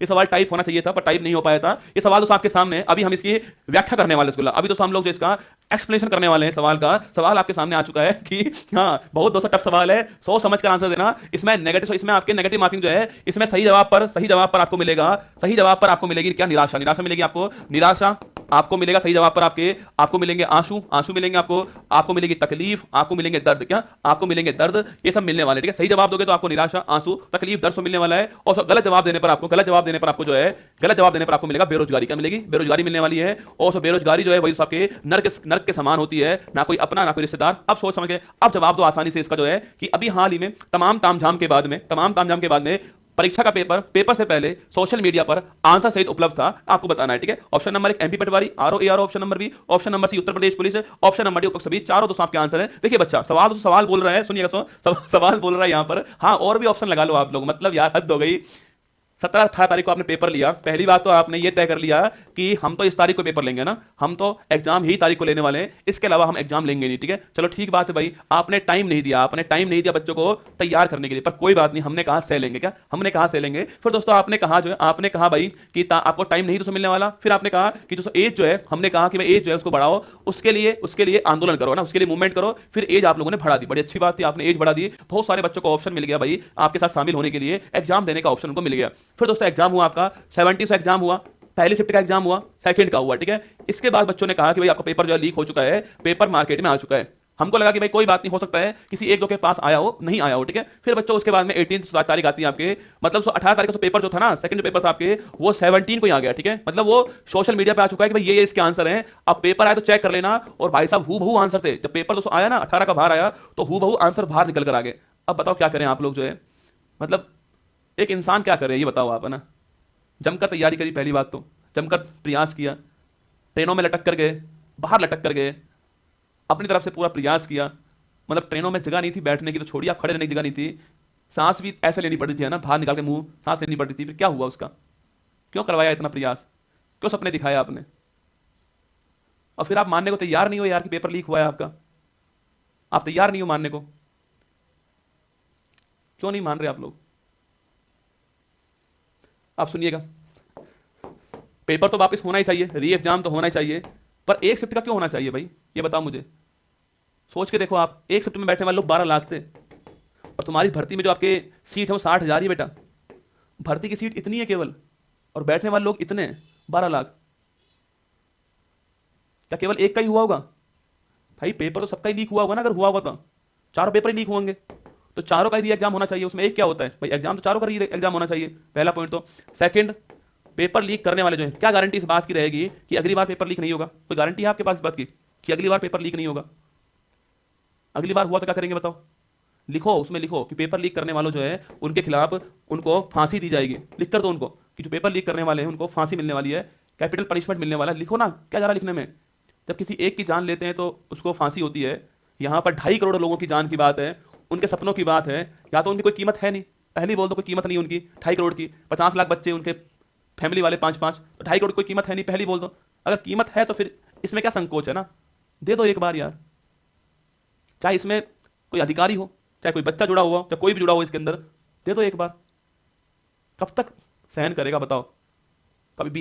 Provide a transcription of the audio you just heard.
ये सवाल टाइप होना चाहिए था पर टाइप नहीं हो पाया था। ये सवाल दोस्तों आपके सामने, अभी हम इसकी व्याख्या करने वाले हैं। अभी दोस्तों हम लोग जो इसका एक्सप्लेनेशन करने वाले हैं सवाल का, सवाल आपके सामने आ चुका है कि हाँ बहुत दोस्तों टफ सवाल है, सोच समझ कर आंसर देना। इसमें नेगेटिव, इसमें आपके नेगेटिव मार्किंग जो है, इसमें सही जवाब पर आपको मिलेगा, सही जवाब पर आपको मिलेगी क्या, निराशा, निराशा मिलेगी आपको, निराशा आपको मिलेगा सही जवाब पर आपको मिलेंगे आंसू, आंसू मिलेंगे आपको मिलेगी तकलीफ, आपको मिलेंगे दर्द, क्या आपको मिलेंगे दर्द, ये सब मिलने वाले, ठीक है। सही जवाब दोगे तो आपको निराशा, आंसू, तकलीफ, दर्द मिलने वाला है। और गलत जवाब देने पर आपको जो है, गलत जवाब देने पर आपको मिलेगा बेरोजगारी, क्या मिलेगी, बेरोजगारी मिलने वाली है। और बेरोजगारी जो है वही आपके नर्क के समान होती है, ना कोई अपना ना कोई रिश्तेदार। अब सोच समझ के अब जवाब दो आसानी से इसका जो है कि अभी हाल ही में तमाम तामझाम के बाद में परीक्षा का पेपर से पहले सोशल मीडिया पर आंसर सहित उपलब्ध था, आपको बताना है, ठीक है। Option number 1 MP Patwari, RO ARO, option number B, option number C Uttar Pradesh police, option number D उपरोक्त सभी, चारों दोस्तों आपके आंसर है। देखिए बच्चा सवाल बोल रहा है, सुनिएगा, सवाल बोल रहा है यहां पर, हाँ और भी ऑप्शन लगा लो आप लोग, मतलब यार हद हो गई। 17-18 तारीख को आपने पेपर लिया, पहली बात तो आपने ये तय कर लिया कि हम तो इस तारीख को पेपर लेंगे ना, हम तो एग्जाम ही तारीख को लेने वाले हैं, इसके अलावा हम एग्जाम लेंगे नहीं, ठीक है। चलो ठीक बात है भाई, आपने टाइम नहीं दिया बच्चों को तैयार करने के लिए, पर कोई बात नहीं, हमने कहा सह लेंगे, क्या हमने कहा सह लेंगे। फिर दोस्तों आपने कहा भाई कि आपको टाइम नहीं तो मिलने वाला, फिर आपने कहा कि दोस्तों एज जो है, हमने कहा कि भाई एज जो है उसको बढ़ाओ, उसके लिए आंदोलन करो ना, उसके लिए मूवमेंट करो, फिर एज आप लोगों ने बढ़ा दी, बड़ी अच्छी बात थी, आपने एज बढ़ा दी, बहुत सारे बच्चों को ऑप्शन मिल गया भाई आपके साथ शामिल होने के लिए, एग्जाम देने का ऑप्शन उनको मिल गया। फिर दोस्तों एग्जाम हुआ आपका 70 से एग्जाम हुआ, पहली शिफ्ट का एग्जाम हुआ, सेकंड का हुआ, ठीक है। इसके बाद बच्चों ने कहा कि भाई आपका पेपर जो है लीक हो चुका है, पेपर मार्केट में आ चुका है। हमको लगा कि भाई कोई बात नहीं, हो सकता है किसी एक दो के पास आया हो, नहीं आया हो, ठीक है। फिर बच्चों उसके बाद में 18 तारीख आती है आपके, मतलब 18 तारीख को पेपर जो था ना, सेकंड पेपर था आपके, वो 17 को ही आ गया, ठीक है। मतलब वो सोशल मीडिया पे आ चुका है कि भाई ये इसके आंसर हैं, अब पेपर आया तो चेक कर लेना। और भाई साहब हूबहू आंसर थे, जब पेपर दोस्तों आया ना 18 का बाहर आया तो हूबहू आंसर बाहर निकल कर आ गए। अब बताओ क्या करें आप लोग जो है, मतलब एक इंसान क्या करे ये बताओ आप, है ना। जमकर तैयारी करी, पहली बात तो जमकर प्रयास किया, ट्रेनों में लटक कर गए, बाहर लटक कर गए, अपनी तरफ से पूरा प्रयास किया, मतलब ट्रेनों में जगह नहीं थी बैठने की तो छोड़िए, आप खड़े रहने की जगह नहीं थी, सांस भी ऐसे लेनी पड़ती थी, है ना, बाहर निकाल के मुंह सांस लेनी पड़ती थी। फिर क्या हुआ उसका, क्यों करवाया इतना प्रयास, क्यों सपने दिखाया आपने, और फिर आप मानने को तैयार नहीं हो यार कि पेपर लीक हुआ है आपका, आप तैयार नहीं हो मानने को, क्यों नहीं मान रहे आप लोग। आप सुनिएगा, पेपर तो वापस होना ही चाहिए, री एग्जाम तो होना ही चाहिए, पर एक शिफ्ट का क्यों होना चाहिए भाई, ये बताओ मुझे। सोच के देखो, आप एक शिफ्ट में बैठने वाले लोग 12 लाख थे, और तुम्हारी भर्ती में जो आपके सीट है वो 60,000 ही बेटा, भर्ती की सीट इतनी है केवल, और बैठने वाले लोग इतने 12 लाख, क्या केवल एक का ही हुआ होगा भाई, पेपर तो सबका ही लीक हुआ होगा ना, अगर हुआ होगा तो चारों पेपर ही लीक होंगे, तो चारों का ही री एग्जाम होना चाहिए, उसमें एक क्या होता है भाई, एग्जाम तो चारों का री एग्जाम होना चाहिए, पहला पॉइंट तो। सेकंड, पेपर लीक करने वाले जो है, क्या गारंटी इस बात की रहेगी कि अगली बार पेपर लीक नहीं होगा, कोई गारंटी है आपके पास इस बात की कि अगली बार पेपर लीक नहीं होगा। अगली बार हुआ तो क्या करेंगे बताओ, लिखो, उसमें लिखो कि पेपर लीक करने वालों जो है उनके खिलाफ उनको फांसी दी जाएगी, लिख कर दो उनको कि जो पेपर लीक करने वाले हैं उनको फांसी मिलने वाली है, कैपिटल पनिशमेंट मिलने वाला है, लिखो ना, क्या जा रहा लिखने में। जब किसी एक की जान लेते हैं तो उसको फांसी होती है, यहां पर 2.5 करोड़ लोगों की जान की बात है, उनके सपनों की बात है, या तो उनकी कोई कीमत है नहीं, पहली बोल दो कोई कीमत नहीं उनकी, 2.5 करोड़ की, 50 लाख बच्चे उनके फैमिली वाले 5-5, तो 2.5 करोड़ की कोई कीमत है नहीं, पहली बोल दो। अगर कीमत है तो फिर इसमें क्या संकोच है ना, दे दो एक बार यार, चाहे इसमें कोई अधिकारी हो, चाहे कोई बच्चा जुड़ा हुआ हो, चाहे कोई भी जुड़ा हो इसके अंदर, दे दो एक बार। कब तक सहन करेगा बताओ।